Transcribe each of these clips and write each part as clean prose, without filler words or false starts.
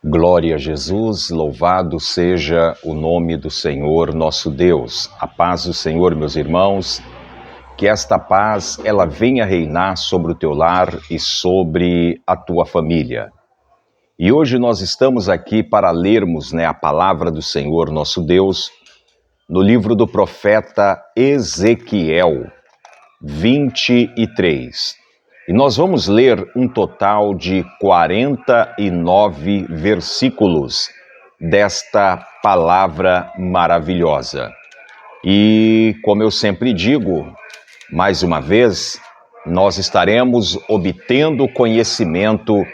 Glória a Jesus, louvado seja o nome do Senhor nosso Deus. A paz do Senhor, meus irmãos, que esta paz ela venha reinar sobre o teu lar e sobre a tua família. E hoje nós estamos aqui para lermos a palavra do Senhor nosso Deus no livro do profeta Ezequiel 23. E nós vamos ler um total de 49 versículos desta palavra maravilhosa. E, como eu sempre digo, mais uma vez, nós estaremos obtendo conhecimento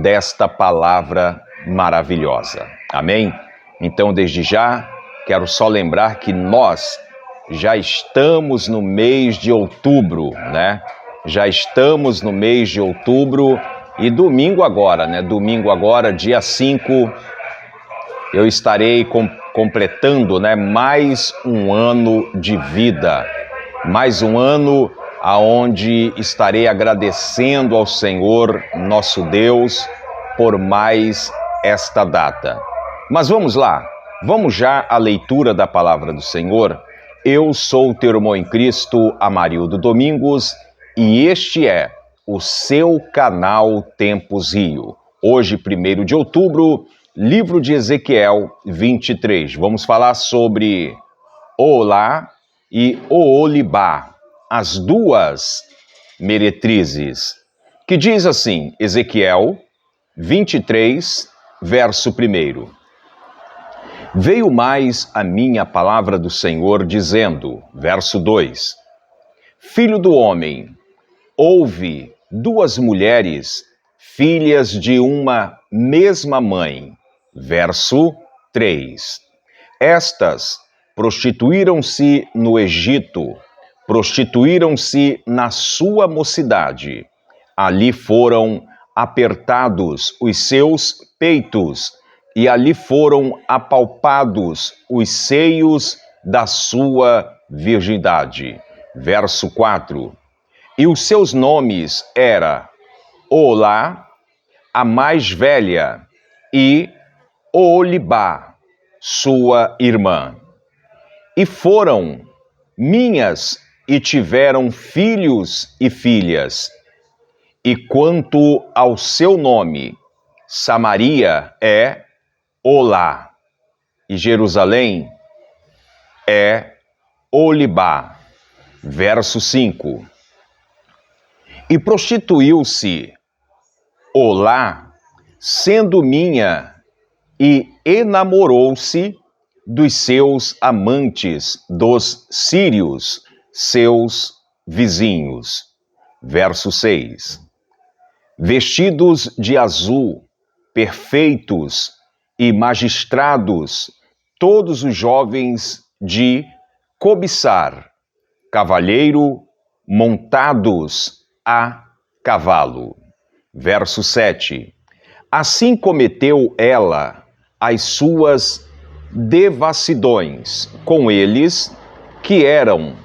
desta palavra maravilhosa. Amém? Então, desde já, quero só lembrar que nós já estamos no mês de outubro, né? Já estamos no mês de outubro e domingo agora, Domingo agora, dia 5, eu estarei completando, mais um ano de vida. Mais um ano aonde estarei agradecendo ao Senhor, nosso Deus, por mais esta data. Mas vamos lá, vamos já à leitura da palavra do Senhor. Eu sou o teu irmão em Cristo, Amarildo Domingos, e este é o seu canal Tempos Rio. Hoje, 1º de outubro, livro de Ezequiel 23. Vamos falar sobre Oholá e Oholibá, as duas meretrizes. Que diz assim, Ezequiel 23, verso 1. Veio mais a minha palavra do Senhor, dizendo, verso 2, Filho do homem, houve duas mulheres, filhas de uma mesma mãe. Verso 3. Estas prostituíram-se no Egito, prostituíram-se na sua mocidade. Ali foram apertados os seus peitos, e ali foram apalpados os seios da sua virgindade. Verso 4. E os seus nomes era Oholá, a mais velha, e Oholibá, sua irmã. E foram minhas e tiveram filhos e filhas. E quanto ao seu nome, Samaria é Olá, e Jerusalém é Oholibá. Verso 5. E prostituiu-se Olá, sendo minha, e enamorou-se dos seus amantes, dos sírios, seus vizinhos. Verso 6. Vestidos de azul, perfeitos e magistrados, todos os jovens de cobiçar, cavalheiro, montados a cavalo. Verso 7. Assim cometeu ela as suas devassidões com eles, que eram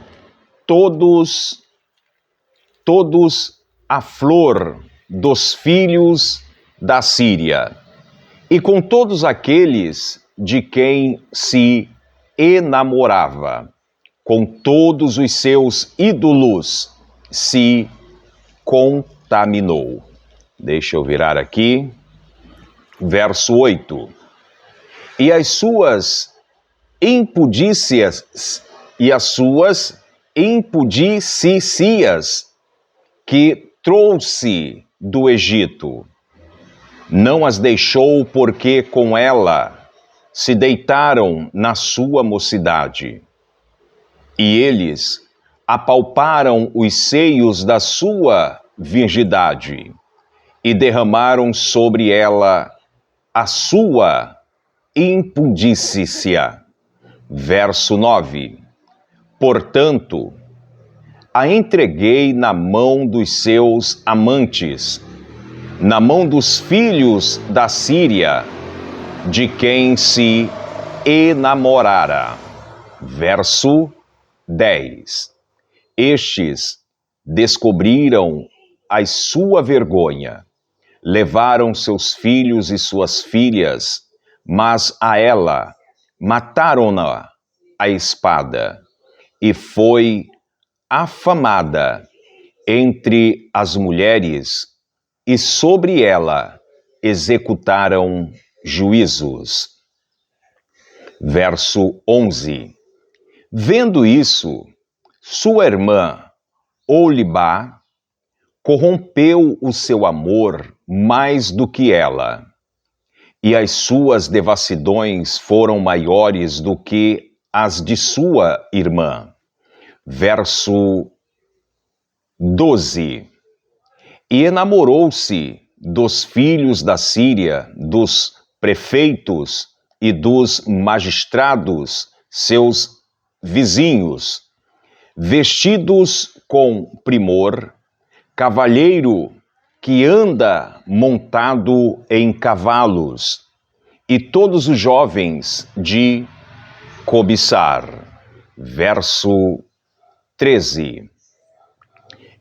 todos a flor dos filhos da Síria, e com todos aqueles de quem se enamorava, com todos os seus ídolos se contaminou. Deixa eu virar aqui. Verso 8. E as suas impudícias que trouxe do Egito, não as deixou, porque com ela se deitaram na sua mocidade. E eles apalparam os seios da sua virgindade e derramaram sobre ela a sua impudícia. Verso 9. Portanto, a entreguei na mão dos seus amantes, na mão dos filhos da Síria, de quem se enamorara. Verso 10. Estes descobriram a sua vergonha, Levaram seus filhos e suas filhas, mas a ela mataram-na a espada, e foi afamada entre as mulheres, e sobre ela executaram juízos. Verso 11. Vendo isso, sua irmã Oholibá corrompeu o seu amor mais do que ela, e as suas devassidões foram maiores do que as de sua irmã. Verso 12. E enamorou-se dos filhos da Síria, dos prefeitos e dos magistrados, seus vizinhos, vestidos com primor, cavalheiro que anda montado em cavalos, e todos os jovens de cobiçar. Verso 13.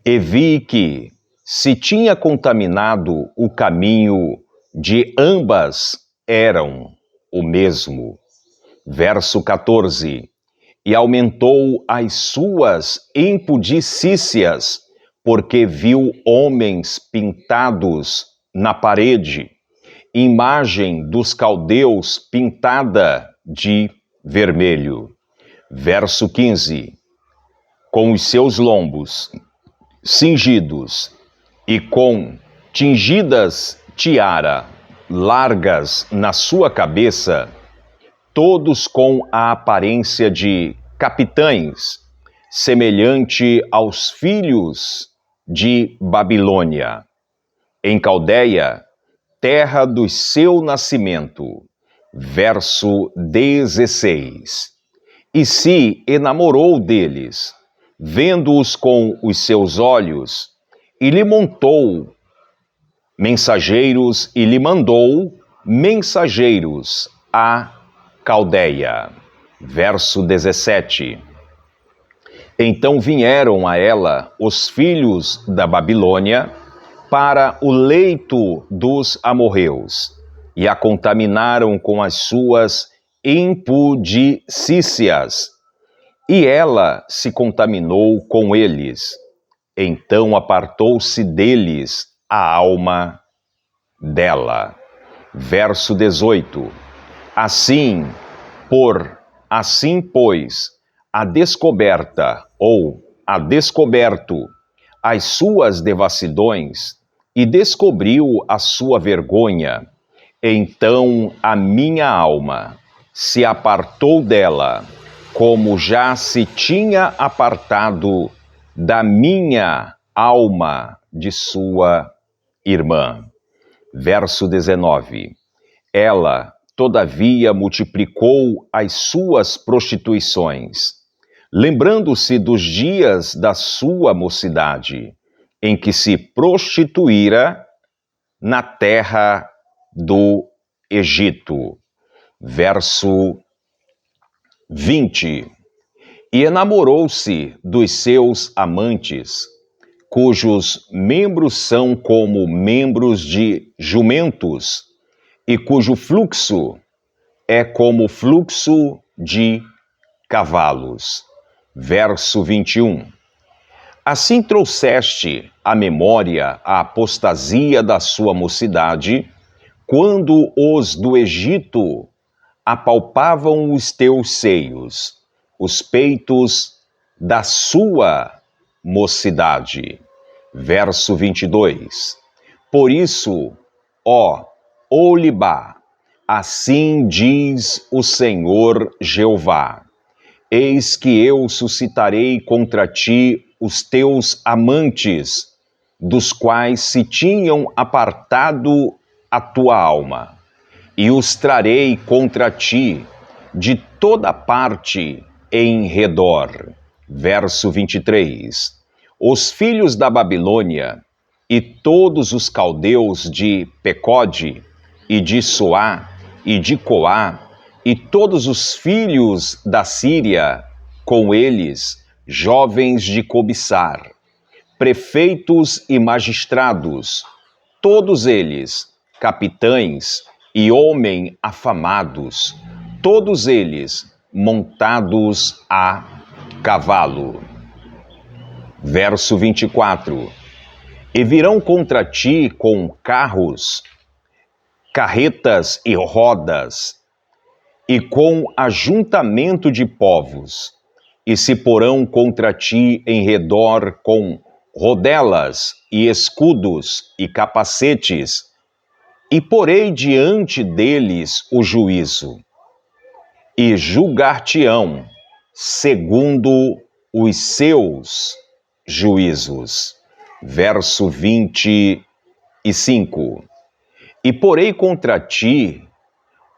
E vi que se tinha contaminado o caminho de ambas, eram o mesmo. Verso 14. E aumentou as suas impudicícias, porque viu homens pintados na parede, imagem dos caldeus pintada de vermelho. Verso 15. Com os seus lombos cingidos e com tingidas tiara largas na sua cabeça, todos com a aparência de capitães, semelhante aos filhos de Babilônia, em Caldeia, terra do seu nascimento. Verso 16. E se enamorou deles, vendo-os com os seus olhos, e lhe montou mensageiros, e lhe mandou mensageiros a Caldeia. Verso 17. Então vieram a ela os filhos da Babilônia para o leito dos amorreus, e a contaminaram com as suas impudicícias, e ela se contaminou com eles. Então apartou-se deles a alma dela. Verso 18. Assim, pois, a descoberta ou a descoberto as suas devassidões e descobriu a sua vergonha, então a minha alma se apartou dela, como já se tinha apartado da minha alma de sua irmã. Verso 19. Ela, todavia, multiplicou as suas prostituições, lembrando-se dos dias da sua mocidade, em que se prostituíra na terra do Egito. Verso 20. E enamorou-se dos seus amantes, cujos membros são como membros de jumentos, e cujo fluxo é como fluxo de cavalos. Verso 21. Assim trouxeste à memória a apostasia da sua mocidade, quando os do Egito apalpavam os teus seios, os peitos da sua mocidade. Verso 22. Por isso, ó Oholibá, assim diz o Senhor Jeová: eis que eu suscitarei contra ti os teus amantes, dos quais se tinham apartado a tua alma, e os trarei contra ti de toda parte em redor. Verso 23. Os filhos da Babilônia e todos os caldeus de Pecode e de Soá e de Coá e todos os filhos da Síria, com eles, jovens de cobiçar, prefeitos e magistrados, todos eles, capitães e homens afamados, todos eles montados a cavalo. Verso 24. E virão contra ti com carros, carretas e rodas, e com ajuntamento de povos, e se porão contra ti em redor com rodelas e escudos e capacetes, e porei diante deles o juízo, e julgar-te-ão segundo os seus juízos. Verso 25. E porei contra ti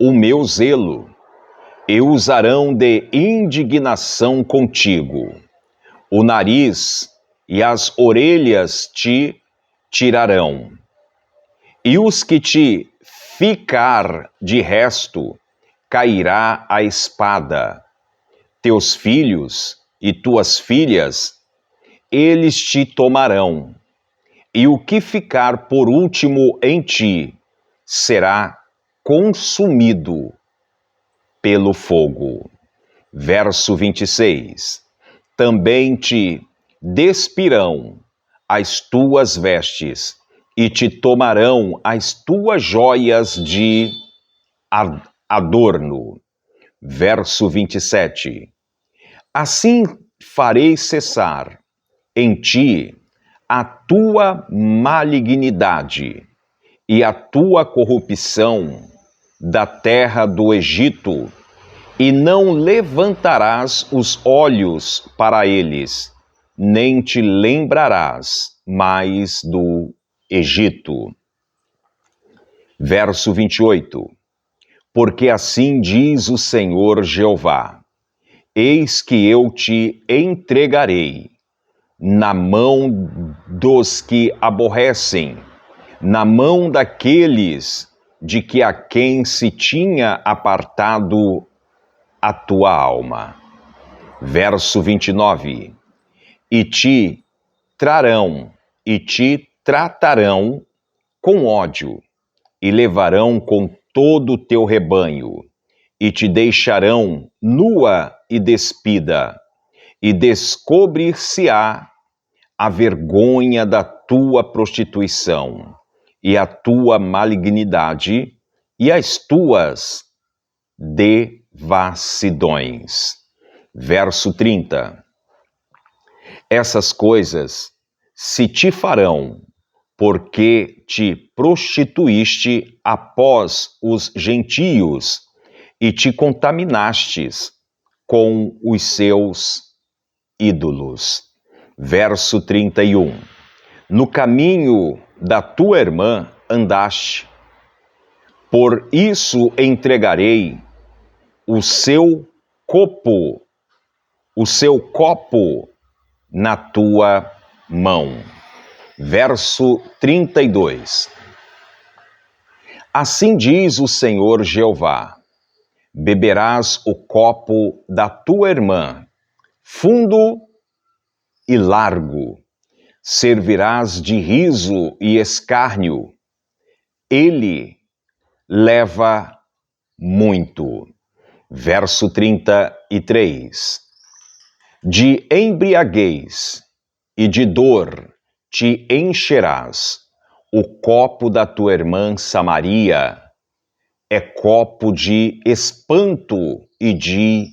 o meu zelo, e usarão de indignação contigo. O nariz e as orelhas te tirarão. E os que te ficar de resto, cairá a espada. Teus filhos e tuas filhas, eles te tomarão. E o que ficar por último em ti, será consumido pelo fogo. Verso 26. Também te despirão as tuas vestes, e te tomarão as tuas joias de adorno. Verso 27. Assim farei cessar em ti a tua malignidade e a tua corrupção da terra do Egito, e não levantarás os olhos para eles, nem te lembrarás mais do Egito. Verso 28. Porque assim diz o Senhor Jeová: eis que eu te entregarei na mão dos que aborrecem, na mão daqueles de que a quem se tinha apartado a tua alma. Verso 29. E te trarão e te tratarão com ódio, e levarão com todo o teu rebanho, e te deixarão nua e despida, e descobrir-se-á a vergonha da tua prostituição, e a tua malignidade, e as tuas devassidões. Verso 30. Essas coisas se te farão, porque te prostituíste após os gentios, e te contaminastes com os seus ídolos. Verso 31. No caminho da tua irmã andaste, por isso entregarei o seu copo na tua mão. Verso 32. Assim diz o Senhor Jeová: beberás o copo da tua irmã, fundo e largo, servirás de riso e escárnio. Ele leva muito. Verso 33. De embriaguez e de dor te encherás. O copo da tua irmã Samaria é copo de espanto e de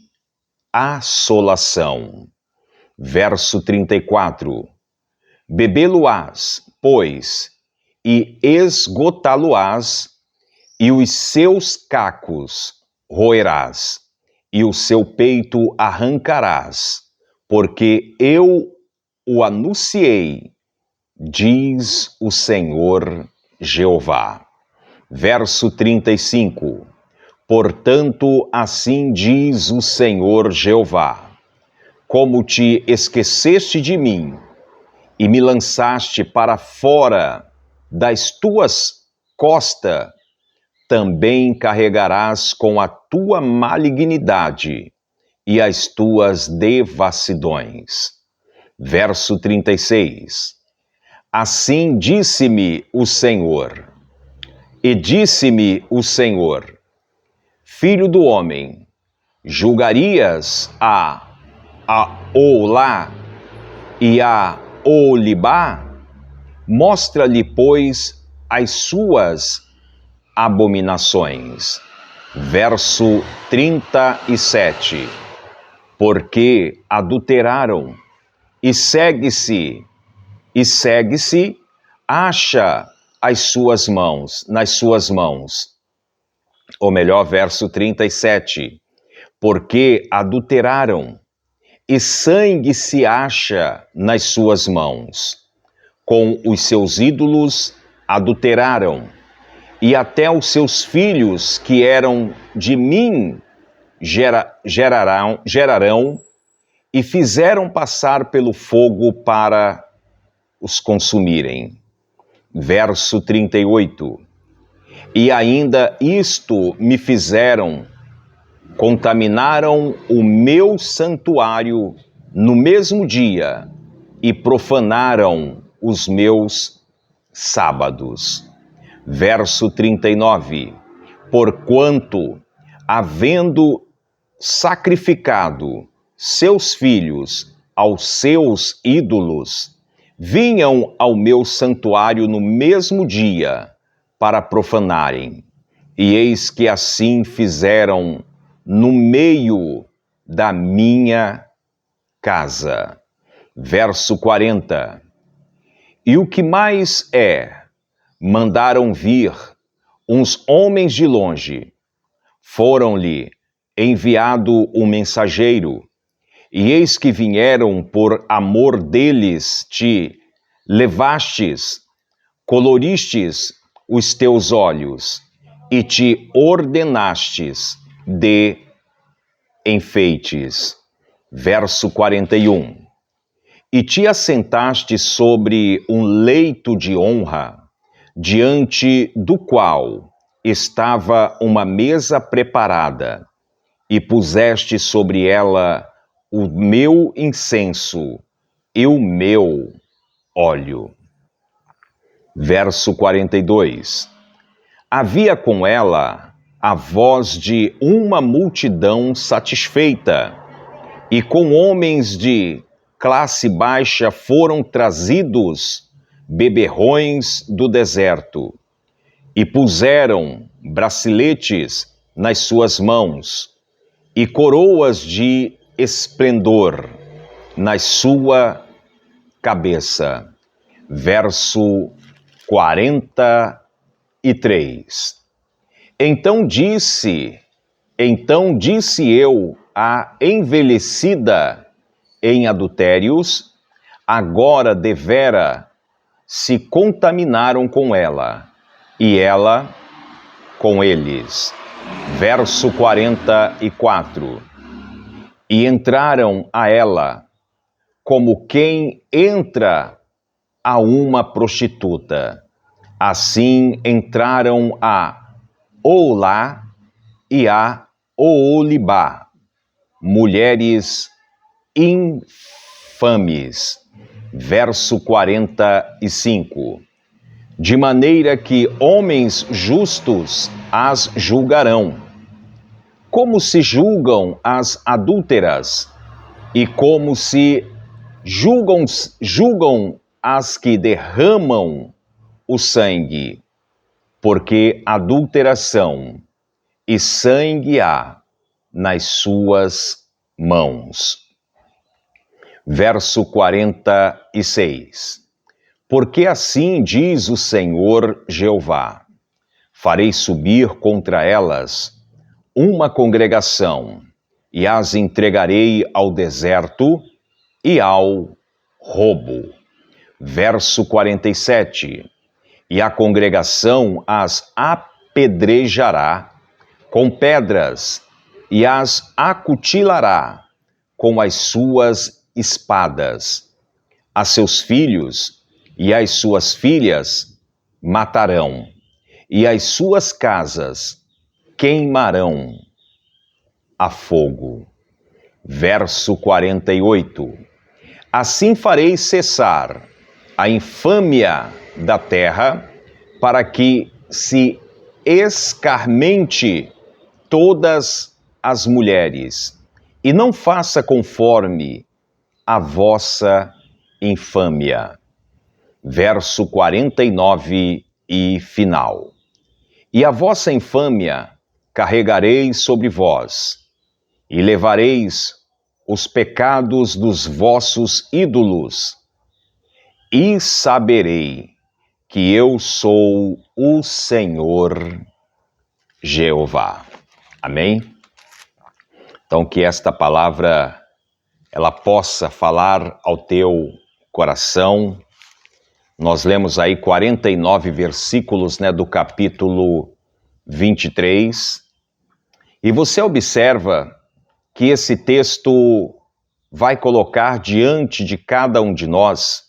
assolação. Verso 34. Bebê-lo-ás, pois, e esgotá-lo-ás, e os seus cacos roerás, e o seu peito arrancarás, porque eu o anunciei, diz o Senhor Jeová. Verso 35. Portanto, assim diz o Senhor Jeová: como te esqueceste de mim, e me lançaste para fora das tuas costas, também carregarás com a tua malignidade e as tuas devassidões. Verso 36. Assim disse-me o Senhor. E disse-me o Senhor: Filho do homem, julgarias a Olá e a Oholibá? Mostra-lhe, pois, as suas abominações. Verso 37. Porque adulteraram, e segue-se, acha as suas mãos, nas suas mãos. Ou melhor, verso 37. Porque adulteraram, e sangue se acha nas suas mãos. Com os seus ídolos adulteraram, e até os seus filhos, que eram de mim, gerarão, e fizeram passar pelo fogo para os consumirem. Verso 38. E ainda isto me fizeram: contaminaram o meu santuário no mesmo dia e profanaram os meus sábados. Verso 39. Porquanto, havendo sacrificado seus filhos aos seus ídolos, vinham ao meu santuário no mesmo dia para profanarem. E eis que assim fizeram no meio da minha casa. Verso 40. E o que mais é, mandaram vir uns homens de longe, foram-lhe enviado um mensageiro, e eis que vieram por amor deles, te levastes, coloristes os teus olhos, e te ordenastes de enfeites. Verso 41. E te assentaste sobre um leito de honra, diante do qual estava uma mesa preparada, e puseste sobre ela o meu incenso e o meu óleo. Verso 42. Havia com ela a voz de uma multidão satisfeita, e com homens de classe baixa foram trazidos beberrões do deserto, e puseram braceletes nas suas mãos, e coroas de esplendor na sua cabeça. Verso 43. Então disse eu à envelhecida em adultérios: agora devera se contaminaram com ela, e ela com eles. Verso 44. E entraram a ela como quem entra a uma prostituta. Assim entraram a Olá e a Oholibá, mulheres infames. Verso 45. De maneira que homens justos as julgarão, como se julgam as adúlteras, e como se julgam as que derramam o sangue, porque adulteração e sangue há nas suas mãos. Verso 46. Porque assim diz o Senhor Jeová: farei subir contra elas uma congregação, e as entregarei ao deserto e ao roubo. Verso 47. E a congregação as apedrejará com pedras, e as acutilará com as suas espadas. A seus filhos e as suas filhas matarão, e as suas casas queimarão a fogo. Verso 48. Assim farei cessar a infâmia da terra, para que se escarmente todas as mulheres, e não faça conforme a vossa infâmia. Verso 49 e final. E a vossa infâmia carregareis sobre vós, e levareis os pecados dos vossos ídolos, e saberei que eu sou o Senhor Jeová. Amém? Então, que esta palavra, ela possa falar ao teu coração. Nós lemos aí 49 versículos, do capítulo 23. E você observa que esse texto vai colocar diante de cada um de nós,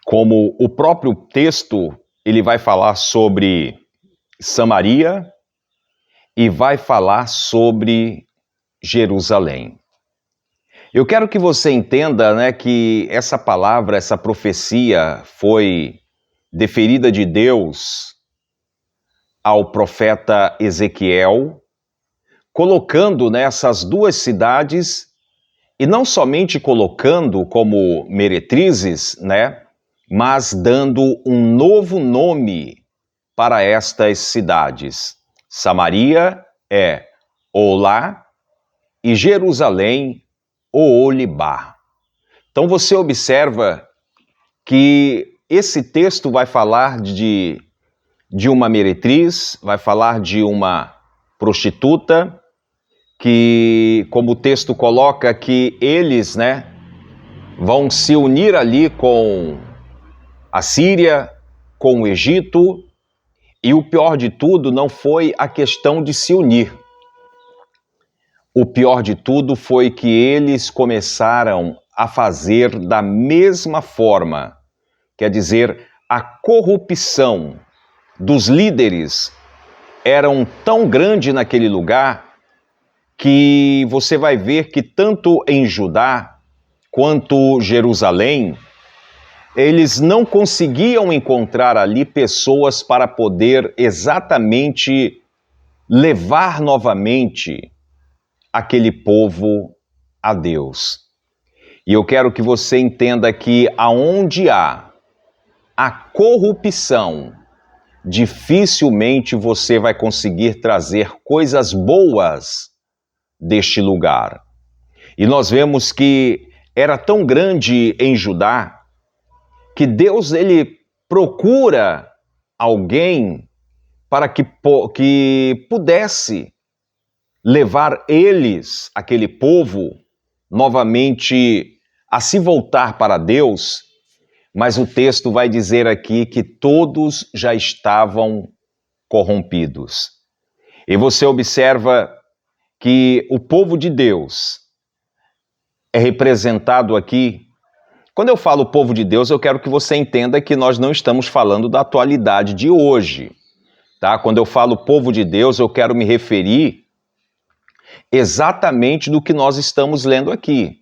como o próprio texto, ele vai falar sobre Samaria e vai falar sobre Jerusalém. Eu quero que você entenda, que essa palavra, essa profecia foi deferida de Deus ao profeta Ezequiel, colocando nessas duas cidades, e não somente colocando como meretrizes, mas dando um novo nome para estas cidades. Samaria é Olá e Jerusalém, Oholibá. Então você observa que esse texto vai falar de uma meretriz, vai falar de uma prostituta, que, como o texto coloca, que eles, vão se unir ali com a Síria, com o Egito, e o pior de tudo não foi a questão de se unir. O pior de tudo foi que eles começaram a fazer da mesma forma, quer dizer, a corrupção dos líderes era tão grande naquele lugar que você vai ver que tanto em Judá quanto Jerusalém, eles não conseguiam encontrar ali pessoas para poder exatamente levar novamente aquele povo a Deus. E eu quero que você entenda que aonde há a corrupção, dificilmente você vai conseguir trazer coisas boas deste lugar. E nós vemos que era tão grande em Judá que Deus, ele procura alguém para que pudesse levar eles, aquele povo, novamente a se voltar para Deus, mas o texto vai dizer aqui que todos já estavam corrompidos. E você observa que o povo de Deus é representado aqui. Quando eu falo povo de Deus, eu quero que você entenda que nós não estamos falando da atualidade de hoje, tá? Quando eu falo povo de Deus, eu quero me referir exatamente do que nós estamos lendo aqui.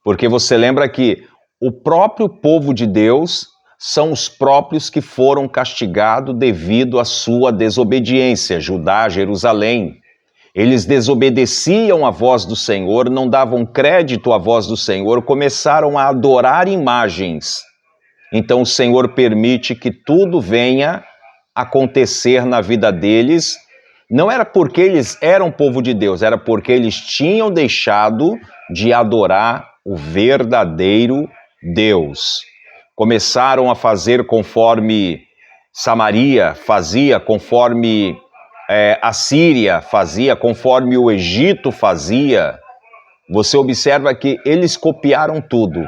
Porque você lembra que o próprio povo de Deus são os próprios que foram castigados devido à sua desobediência, Judá, Jerusalém. Eles desobedeciam a voz do Senhor, não davam crédito à voz do Senhor, começaram a adorar imagens. Então o Senhor permite que tudo venha acontecer na vida deles. Não era porque eles eram povo de Deus, era porque eles tinham deixado de adorar o verdadeiro Deus. Começaram a fazer conforme Samaria fazia, conforme a Síria fazia, conforme o Egito fazia. Você observa que eles copiaram tudo.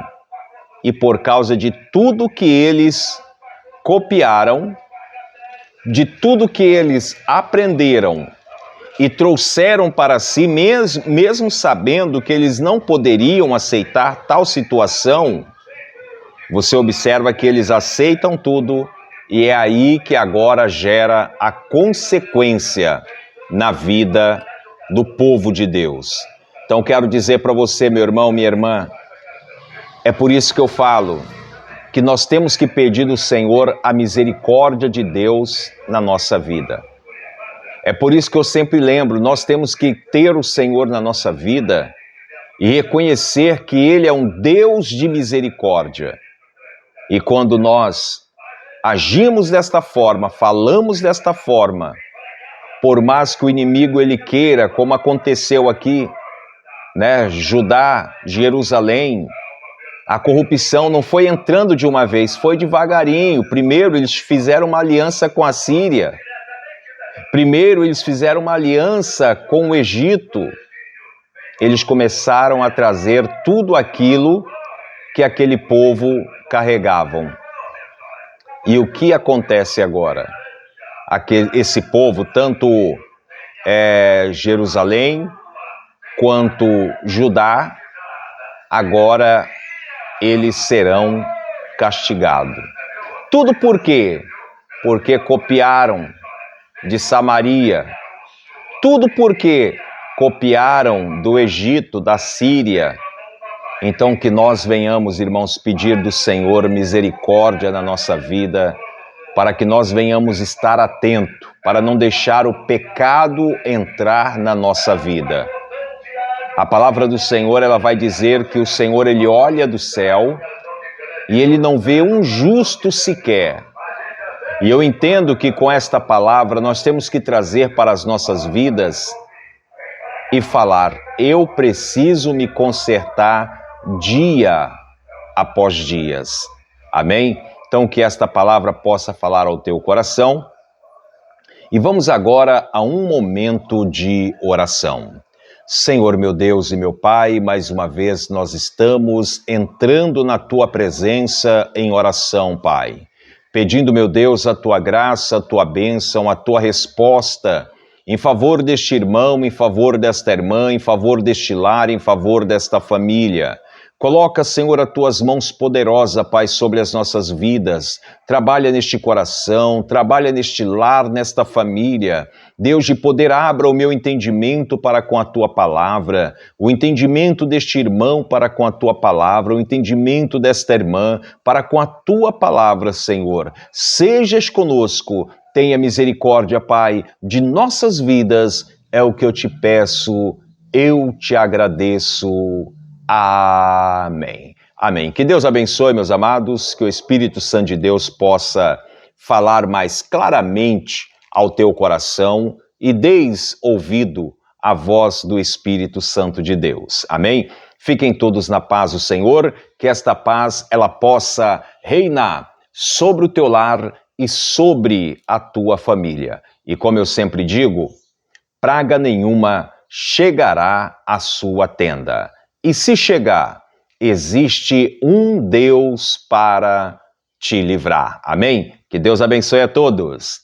E por causa de tudo que eles copiaram, de tudo que eles aprenderam e trouxeram para si, mesmo sabendo que eles não poderiam aceitar tal situação, você observa que eles aceitam tudo. E é aí que agora gera a consequência na vida do povo de Deus. Então quero dizer para você, meu irmão, minha irmã, é por isso que eu falo, que nós temos que pedir do Senhor a misericórdia de Deus na nossa vida. É por isso que eu sempre lembro, nós temos que ter o Senhor na nossa vida e reconhecer que Ele é um Deus de misericórdia. E quando nós agimos desta forma, falamos desta forma, por mais que o inimigo ele queira, como aconteceu aqui, né, Judá, Jerusalém, a corrupção não foi entrando de uma vez, foi devagarinho. Primeiro eles fizeram uma aliança com a Síria. Primeiro eles fizeram uma aliança com o Egito. Eles começaram a trazer tudo aquilo que aquele povo carregavam. E o que acontece agora? Esse povo, tanto Jerusalém quanto Judá, agora eles serão castigados. Tudo por quê? Porque copiaram de Samaria. Tudo porque copiaram do Egito, da Síria. Então que nós venhamos, irmãos, pedir do Senhor misericórdia na nossa vida, para que nós venhamos estar atentos, para não deixar o pecado entrar na nossa vida. A palavra do Senhor, ela vai dizer que o Senhor, ele olha do céu e ele não vê um justo sequer. E eu entendo que com esta palavra nós temos que trazer para as nossas vidas e falar: eu preciso me consertar dia após dias. Amém? Então que esta palavra possa falar ao teu coração. E vamos agora a um momento de oração. Senhor, meu Deus e meu Pai, mais uma vez nós estamos entrando na Tua presença em oração, Pai. Pedindo, meu Deus, a Tua graça, a Tua bênção, a Tua resposta em favor deste irmão, em favor desta irmã, em favor deste lar, em favor desta família. Coloca, Senhor, as Tuas mãos poderosas, Pai, sobre as nossas vidas. Trabalha neste coração, trabalha neste lar, nesta família. Deus de poder, abra o meu entendimento para com a Tua palavra, o entendimento deste irmão para com a Tua palavra, o entendimento desta irmã para com a Tua palavra, Senhor. Sejas conosco, tenha misericórdia, Pai, de nossas vidas, é o que eu te peço, eu te agradeço. Amém. Amém. Que Deus abençoe, meus amados, que o Espírito Santo de Deus possa falar mais claramente ao teu coração e deis ouvido à voz do Espírito Santo de Deus. Amém? Fiquem todos na paz do Senhor, que esta paz ela possa reinar sobre o teu lar e sobre a tua família. E como eu sempre digo, praga nenhuma chegará à sua tenda. E se chegar, existe um Deus para te livrar. Amém? Que Deus abençoe a todos.